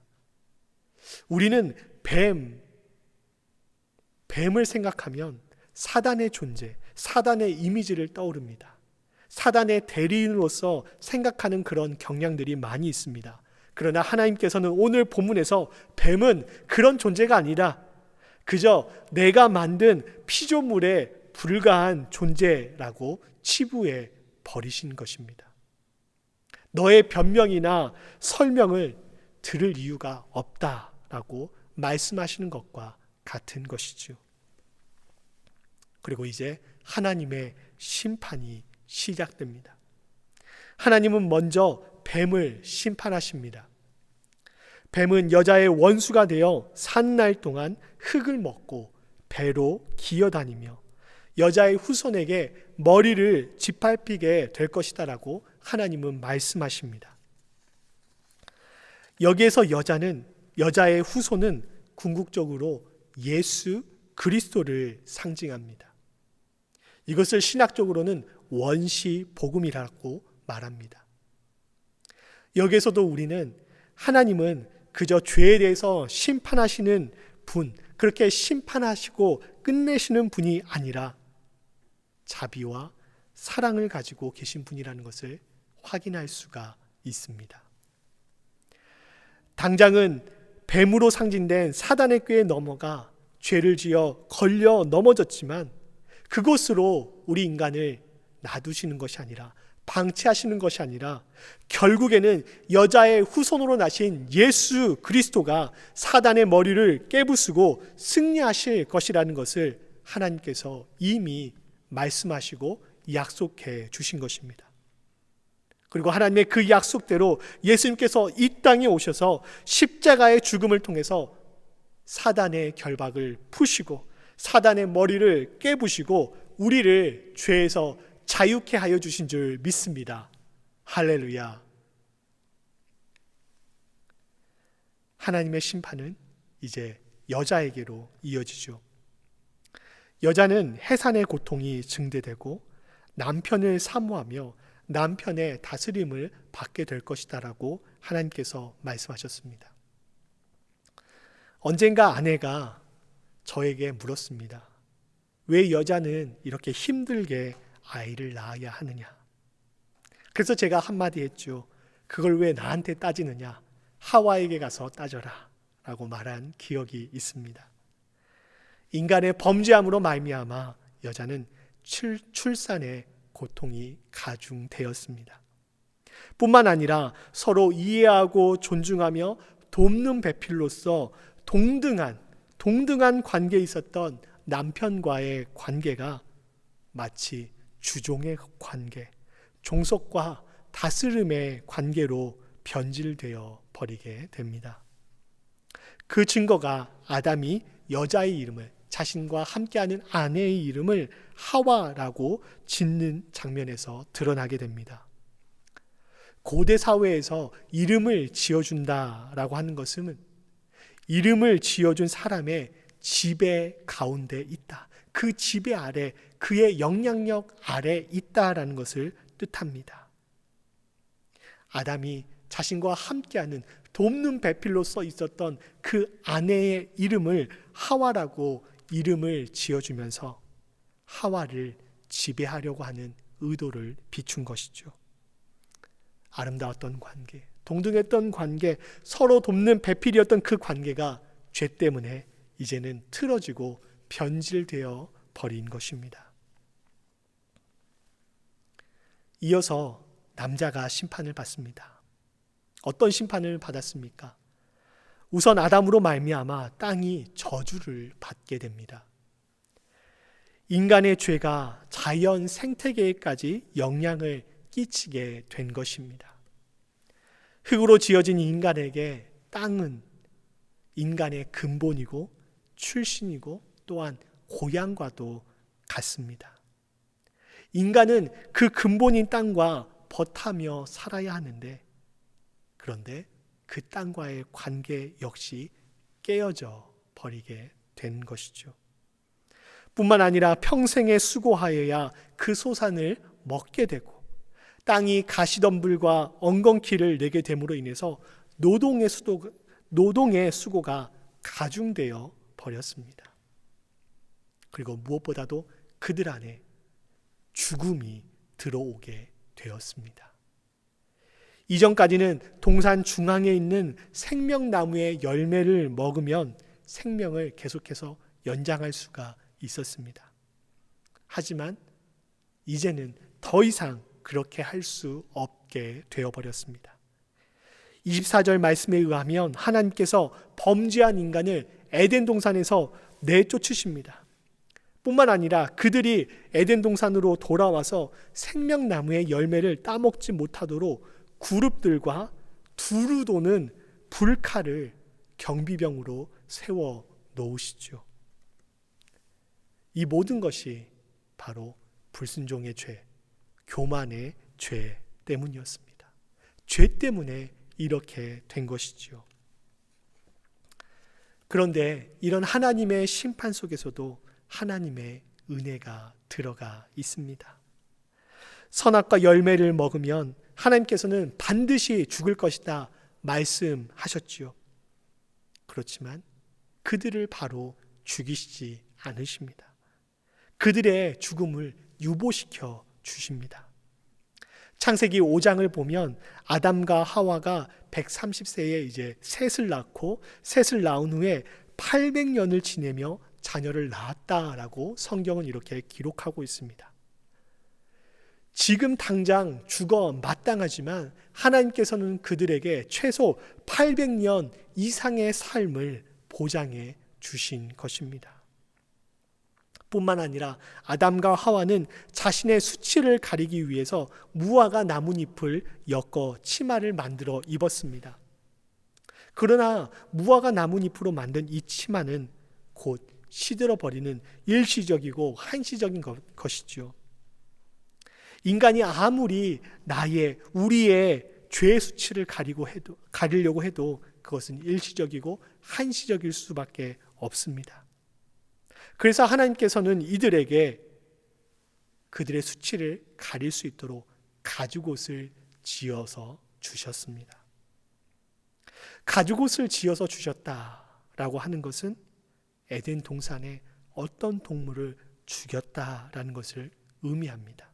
우리는 뱀을 생각하면 사단의 존재, 사단의 이미지를 떠오릅니다. 사단의 대리인으로서 생각하는 그런 경향들이 많이 있습니다. 그러나 하나님께서는 오늘 본문에서 뱀은 그런 존재가 아니라 그저 내가 만든 피조물에 불과한 존재라고 치부해 버리신 것입니다. 너의 변명이나 설명을 들을 이유가 없다라고 말씀하시는 것과 같은 것이죠. 그리고 이제 하나님의 심판이 시작됩니다. 하나님은 먼저 뱀을 심판하십니다. 뱀은 여자의 원수가 되어 산날 동안 흙을 먹고 배로 기어다니며 여자의 후손에게 머리를 짓밟히게 될 것이다라고 하나님은 말씀하십니다. 여기에서 여자의 후손은 궁극적으로 예수 그리스도를 상징합니다. 이것을 신학적으로는 원시 복음이라고 말합니다. 여기에서도 우리는 하나님은 그저 죄에 대해서 심판하시는 분, 그렇게 심판하시고 끝내시는 분이 아니라 자비와 사랑을 가지고 계신 분이라는 것을 확인할 수가 있습니다. 당장은 뱀으로 상징된 사단의 꾀에 넘어가 죄를 지어 걸려 넘어졌지만 그것으로 우리 인간을 놔두시는 것이 아니라 방치하시는 것이 아니라 결국에는 여자의 후손으로 나신 예수 그리스도가 사단의 머리를 깨부수고 승리하실 것이라는 것을 하나님께서 이미 말씀하시고 약속해 주신 것입니다. 그리고 하나님의 그 약속대로 예수님께서 이 땅에 오셔서 십자가의 죽음을 통해서 사단의 결박을 푸시고 사단의 머리를 깨부시고 우리를 죄에서 자유케 하여 주신 줄 믿습니다. 할렐루야. 하나님의 심판은 이제 여자에게로 이어지죠. 여자는 해산의 고통이 증대되고 남편을 사모하며 남편의 다스림을 받게 될 것이다라고 하나님께서 말씀하셨습니다. 언젠가 아내가 저에게 물었습니다. 왜 여자는 이렇게 힘들게 아이를 낳아야 하느냐? 그래서 제가 한마디 했죠. 그걸 왜 나한테 따지느냐? 하와에게 가서 따져라 라고 말한 기억이 있습니다. 인간의 범죄함으로 말미암아 여자는 출산의 고통이 가중되었습니다. 뿐만 아니라 서로 이해하고 존중하며 돕는 배필로서 동등한 관계에 있었던 남편과의 관계가 마치 주종의 관계, 종속과 다스림의 관계로 변질되어 버리게 됩니다. 그 증거가 아담이 여자의 이름을, 자신과 함께하는 아내의 이름을 하와라고 짓는 장면에서 드러나게 됩니다. 고대 사회에서 이름을 지어준다라고 하는 것은 이름을 지어준 사람의 지배 가운데 있다. 그 지배 아래, 그의 영향력 아래 있다라는 것을 뜻합니다. 아담이 자신과 함께하는 돕는 배필로서 있었던 그 아내의 이름을 하와라고 이름을 지어주면서 하와를 지배하려고 하는 의도를 비춘 것이죠. 아름다웠던 관계, 동등했던 관계, 서로 돕는 배필이었던 그 관계가 죄 때문에 이제는 틀어지고 변질되어 버린 것입니다. 이어서 남자가 심판을 받습니다. 어떤 심판을 받았습니까? 우선 아담으로 말미암아 땅이 저주를 받게 됩니다. 인간의 죄가 자연 생태계에까지 영향을 끼치게 된 것입니다. 흙으로 지어진 인간에게 땅은 인간의 근본이고 출신이고 또한 고향과도 같습니다. 인간은 그 근본인 땅과 버타며 살아야 하는데, 그런데 그 땅과의 관계 역시 깨어져 버리게 된 것이죠. 뿐만 아니라 평생에 수고하여야 그 소산을 먹게 되고 땅이 가시덤불과 엉겅퀴를 내게 됨으로 인해서 노동의 수고가 가중되어 버렸습니다. 그리고 무엇보다도 그들 안에 죽음이 들어오게 되었습니다. 이전까지는 동산 중앙에 있는 생명나무의 열매를 먹으면 생명을 계속해서 연장할 수가 있었습니다. 하지만 이제는 더 이상 그렇게 할 수 없게 되어버렸습니다. 24절 말씀에 의하면 하나님께서 범죄한 인간을 에덴 동산에서 내쫓으십니다. 뿐만 아니라 그들이 에덴 동산으로 돌아와서 생명나무의 열매를 따먹지 못하도록 그룹들과 두루 도는 불칼을 경비병으로 세워 놓으시죠. 이 모든 것이 바로 불순종의 죄, 교만의 죄 때문이었습니다. 죄 때문에 이렇게 된 것이지요. 그런데 이런 하나님의 심판 속에서도 하나님의 은혜가 들어가 있습니다. 선악과 열매를 먹으면 하나님께서는 반드시 죽을 것이다 말씀하셨지요. 그렇지만 그들을 바로 죽이시지 않으십니다. 그들의 죽음을 유보시켜 주십니다. 창세기 5장을 보면 아담과 하와가 130세에 이제 셋을 낳고 셋을 낳은 후에 800년을 지내며 자녀를 낳았다라고 성경은 이렇게 기록하고 있습니다. 지금 당장 죽어 마땅하지만 하나님께서는 그들에게 최소 800년 이상의 삶을 보장해 주신 것입니다. 뿐만 아니라 아담과 하와는 자신의 수치를 가리기 위해서 무화과 나뭇잎을 엮어 치마를 만들어 입었습니다. 그러나 무화과 나뭇잎으로 만든 이 치마는 곧 시들어버리는 일시적이고 한시적인 것이죠. 인간이 아무리 우리의 죄의 수치를 가리려고 해도 그것은 일시적이고 한시적일 수밖에 없습니다. 그래서 하나님께서는 이들에게 그들의 수치를 가릴 수 있도록 가죽옷을 지어서 주셨습니다. 가죽옷을 지어서 주셨다라고 하는 것은 에덴 동산에 어떤 동물을 죽였다라는 것을 의미합니다.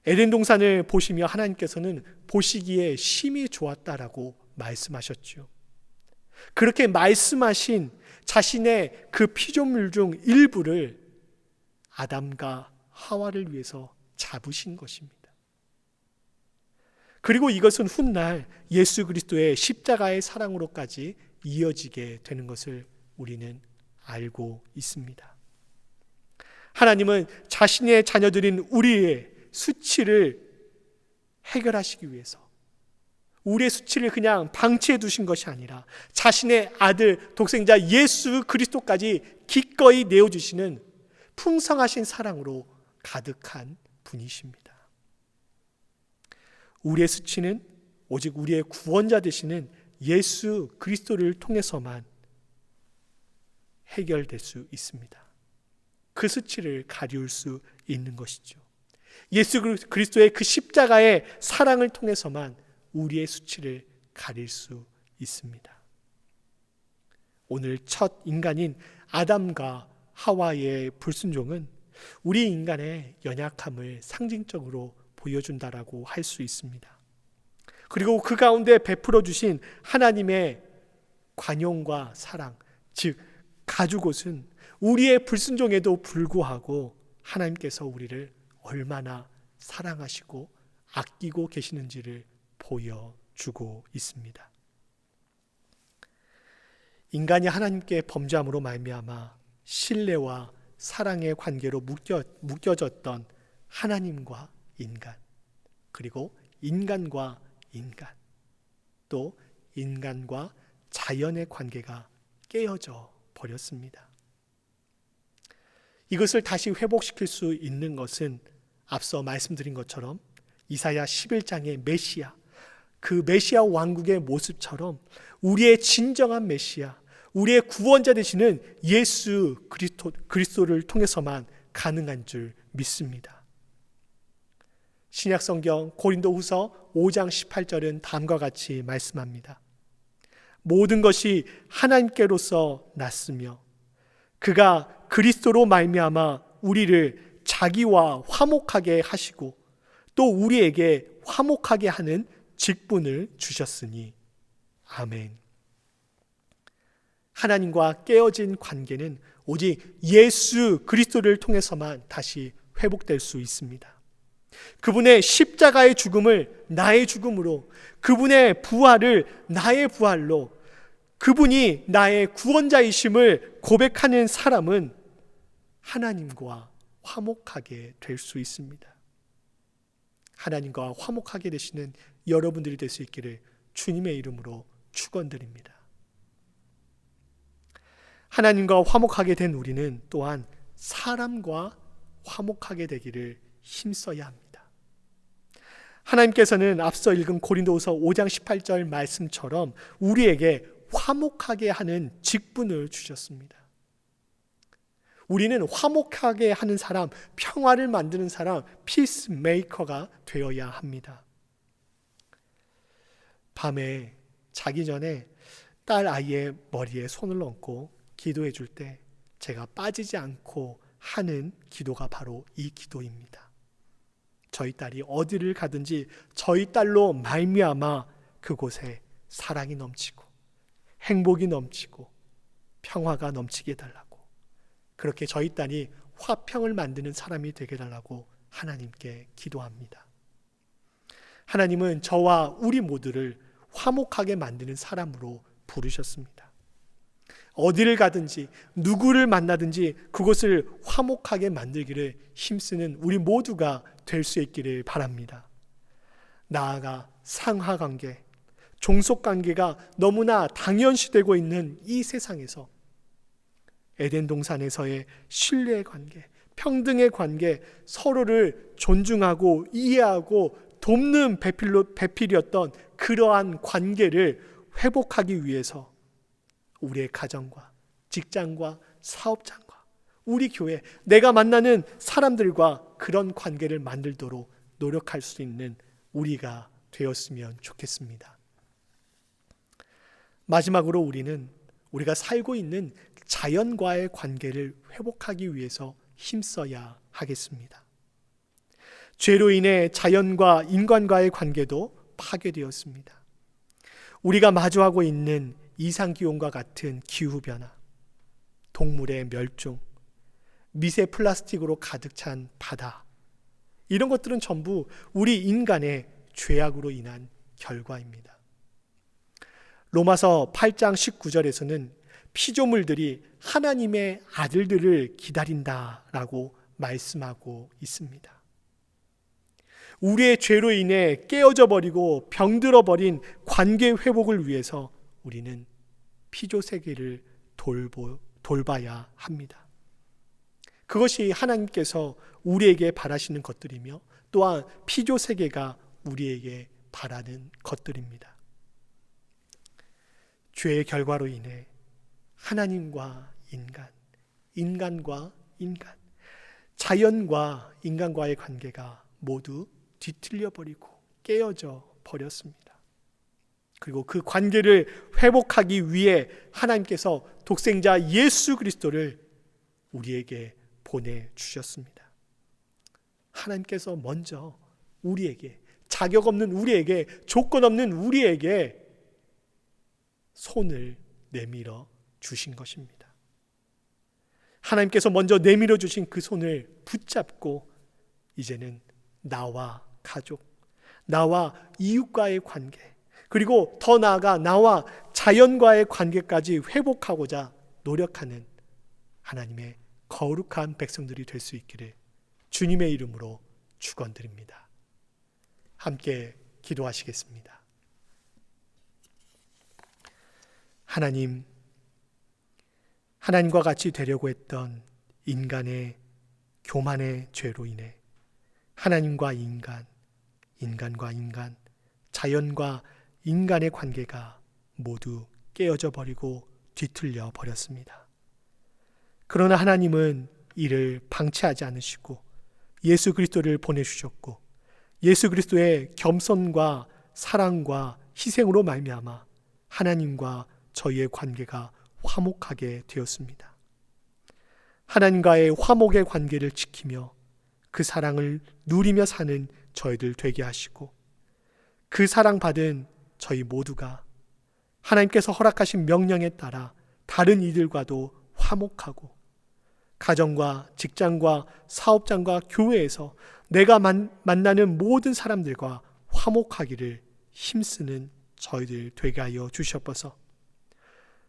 에덴 동산을 보시며 하나님께서는 보시기에 심히 좋았다라고 말씀하셨죠. 그렇게 말씀하신 자신의 그 피조물 중 일부를 아담과 하와를 위해서 잡으신 것입니다. 그리고 이것은 훗날 예수 그리스도의 십자가의 사랑으로까지 이어지게 되는 것을 우리는 알고 있습니다. 하나님은 자신의 자녀들인 우리의 수치를 해결하시기 위해서 우리의 수치를 그냥 방치해 두신 것이 아니라 자신의 아들 독생자 예수 그리스도까지 기꺼이 내어주시는 풍성하신 사랑으로 가득한 분이십니다. 우리의 수치는 오직 우리의 구원자 되시는 예수 그리스도를 통해서만 해결될 수 있습니다. 그 수치를 가리울 수 있는 것이죠. 예수 그리스도의 그 십자가의 사랑을 통해서만 우리의 수치를 가릴 수 있습니다. 오늘 첫 인간인 아담과 하와의 불순종은 우리 인간의 연약함을 상징적으로 보여준다라고 할 수 있습니다. 그리고 그 가운데 베풀어 주신 하나님의 관용과 사랑, 즉 가죽옷은 우리의 불순종에도 불구하고 하나님께서 우리를 얼마나 사랑하시고 아끼고 계시는지를 보여주고 있습니다. 인간이 하나님께 범죄함으로 말미암아 신뢰와 사랑의 관계로 묶여졌던 하나님과 인간, 그리고 인간과 인간, 또 인간과 자연의 관계가 깨어져 버렸습니다. 이것을 다시 회복시킬 수 있는 것은 앞서 말씀드린 것처럼 이사야 11장의 메시아, 그 메시아 왕국의 모습처럼 우리의 진정한 메시아, 우리의 구원자 되시는 예수 그리스도를 통해서만 가능한 줄 믿습니다. 신약성경 고린도후서 5장 18절은 다음과 같이 말씀합니다. 모든 것이 하나님께로서 났으며 그가 그리스도로 말미암아 우리를 자기와 화목하게 하시고 또 우리에게 화목하게 하는 직분을 주셨으니 아멘. 하나님과 깨어진 관계는 오직 예수 그리스도를 통해서만 다시 회복될 수 있습니다. 그분의 십자가의 죽음을 나의 죽음으로, 그분의 부활을 나의 부활로, 그분이 나의 구원자이심을 고백하는 사람은 하나님과 화목하게 될 수 있습니다. 하나님과 화목하게 되시는 여러분들이 될 수 있기를 주님의 이름으로 축원드립니다. 하나님과 화목하게 된 우리는 또한 사람과 화목하게 되기를 힘써야 합니다. 하나님께서는 앞서 읽은 고린도후서 5장 18절 말씀처럼 우리에게 화목하게 하는 직분을 주셨습니다. 우리는 화목하게 하는 사람, 평화를 만드는 사람, 피스메이커가 되어야 합니다. 밤에 자기 전에 딸 아이의 머리에 손을 얹고 기도해 줄 때 제가 빠지지 않고 하는 기도가 바로 이 기도입니다. 저희 딸이 어디를 가든지 저희 딸로 말미암아 그곳에 사랑이 넘치고 행복이 넘치고 평화가 넘치게 해달라고, 그렇게 저희 딸이 화평을 만드는 사람이 되게 해달라고 하나님께 기도합니다. 하나님은 저와 우리 모두를 화목하게 만드는 사람으로 부르셨습니다. 어디를 가든지 누구를 만나든지 그곳을 화목하게 만들기를 힘쓰는 우리 모두가 될 수 있기를 바랍니다. 나아가 상하관계, 종속관계가 너무나 당연시되고 있는 이 세상에서 에덴 동산에서의 신뢰의 관계, 평등의 관계, 서로를 존중하고 이해하고 돕는 배필이었던 그러한 관계를 회복하기 위해서 우리의 가정과 직장과 사업장과 우리 교회, 내가 만나는 사람들과 그런 관계를 만들도록 노력할 수 있는 우리가 되었으면 좋겠습니다. 마지막으로 우리가 살고 있는 자연과의 관계를 회복하기 위해서 힘써야 하겠습니다. 죄로 인해 자연과 인간과의 관계도 파괴되었습니다. 우리가 마주하고 있는 이상기온과 같은 기후변화, 동물의 멸종, 미세 플라스틱으로 가득 찬 바다, 이런 것들은 전부 우리 인간의 죄악으로 인한 결과입니다. 로마서 8장 19절에서는 피조물들이 하나님의 아들들을 기다린다라고 말씀하고 있습니다. 우리의 죄로 인해 깨어져 버리고 병들어 버린 관계 회복을 위해서 우리는 피조 세계를 돌봐야 합니다. 그것이 하나님께서 우리에게 바라시는 것들이며 또한 피조 세계가 우리에게 바라는 것들입니다. 죄의 결과로 인해 하나님과 인간, 인간과 인간, 자연과 인간과의 관계가 모두 뒤틀려 버리고 깨어져 버렸습니다. 그리고 그 관계를 회복하기 위해 하나님께서 독생자 예수 그리스도를 우리에게 보내주셨습니다. 하나님께서 먼저 우리에게, 자격 없는 우리에게, 조건 없는 우리에게 손을 내밀어 주신 것입니다. 하나님께서 먼저 내밀어 주신 그 손을 붙잡고 이제는 나와 가족, 나와 이웃과의 관계, 그리고 더 나아가 나와 자연과의 관계까지 회복하고자 노력하는 하나님의 거룩한 백성들이 될 수 있기를 주님의 이름으로 축원드립니다. 함께 기도하시겠습니다. 하나님과 같이 되려고 했던 인간의 교만의 죄로 인해 하나님과 인간, 인간과 인간, 자연과 인간의 관계가 모두 깨어져 버리고 뒤틀려 버렸습니다. 그러나 하나님은 이를 방치하지 않으시고 예수 그리스도를 보내주셨고 예수 그리스도의 겸손과 사랑과 희생으로 말미암아 하나님과 저희의 관계가 화목하게 되었습니다. 하나님과의 화목의 관계를 지키며 그 사랑을 누리며 사는 저희들 되게 하시고 그 사랑받은 저희 모두가 하나님께서 허락하신 명령에 따라 다른 이들과도 화목하고 가정과 직장과 사업장과 교회에서 내가 만나는 모든 사람들과 화목하기를 힘쓰는 저희들 되게 하여 주시옵소서.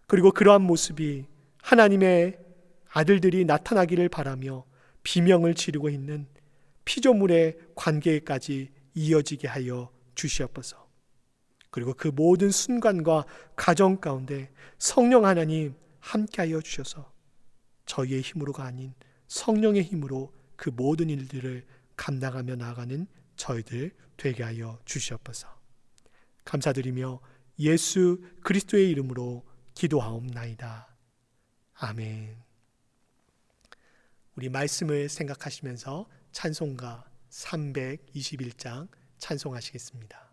그리고 그러한 모습이 하나님의 아들들이 나타나기를 바라며 비명을 지르고 있는 피조물의 관계까지 이어지게 하여 주시옵소서. 그리고 그 모든 순간과 가정 가운데 성령 하나님 함께하여 주셔서 저희의 힘으로가 아닌 성령의 힘으로 그 모든 일들을 감당하며 나아가는 저희들 되게 하여 주시옵소서. 감사드리며 예수 그리스도의 이름으로 기도하옵나이다. 아멘. 우리 말씀을 생각하시면서 찬송가 321장 찬송하시겠습니다.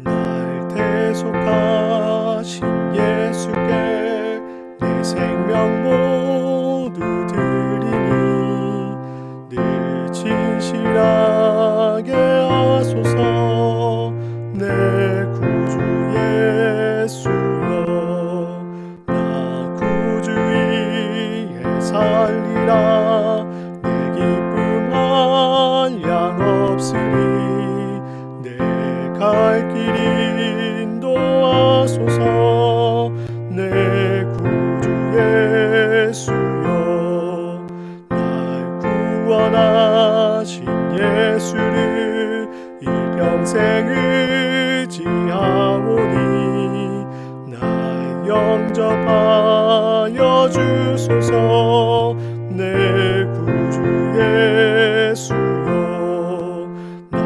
날 대속하신 예수께 내 생명 모두 드리니 늘 진실하게 하소서. 내 구주 예수 하여 주소서. 내 구주 예수여, 나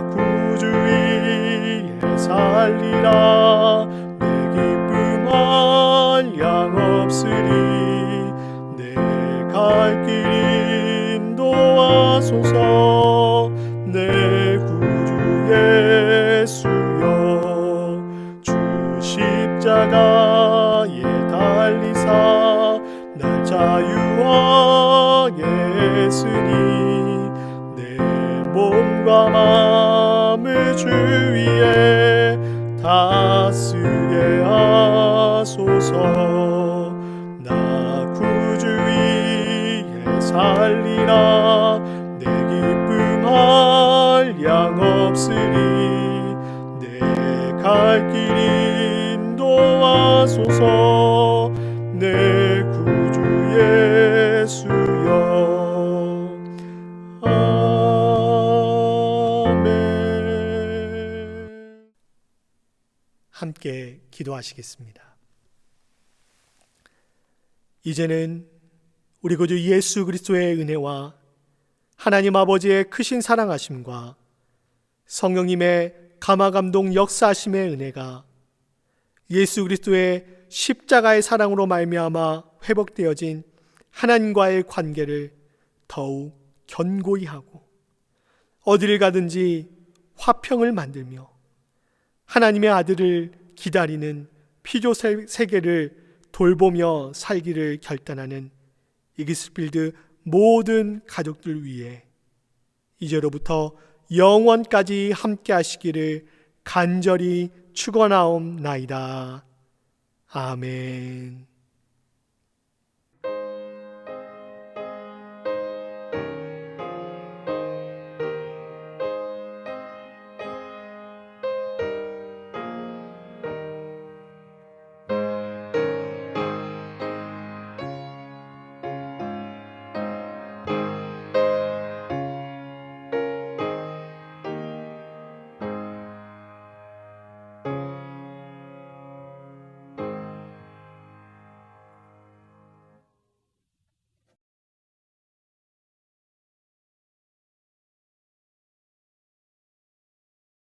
구주 위에 살리라. 내 기쁨 한량 없으리. 내 갈 길 인도하소서. 내 구주 예수여, 주 십자가에 달리사 날 자유하게 했으니 내 몸과 마음을 주 위에 다 쓰게 하소서. 나 구주 위에 살리라. 내 기쁨 한량 없으리. 내 갈 길 인도하소서. 내 구주 예수여. 아멘. 함께 기도하시겠습니다. 이제는 우리 구주 예수 그리스도의 은혜와 하나님 아버지의 크신 사랑하심과 성령님의 감화감동 역사하심의 은혜가 예수 그리스도의 십자가의 사랑으로 말미암아 회복되어진 하나님과의 관계를 더욱 견고히 하고 어디를 가든지 화평을 만들며 하나님의 아들을 기다리는 피조 세계를 돌보며 살기를 결단하는 이기스필드 모든 가족들 위해 이제로부터 영원까지 함께 하시기를 간절히 축원하옵나이다. 아멘.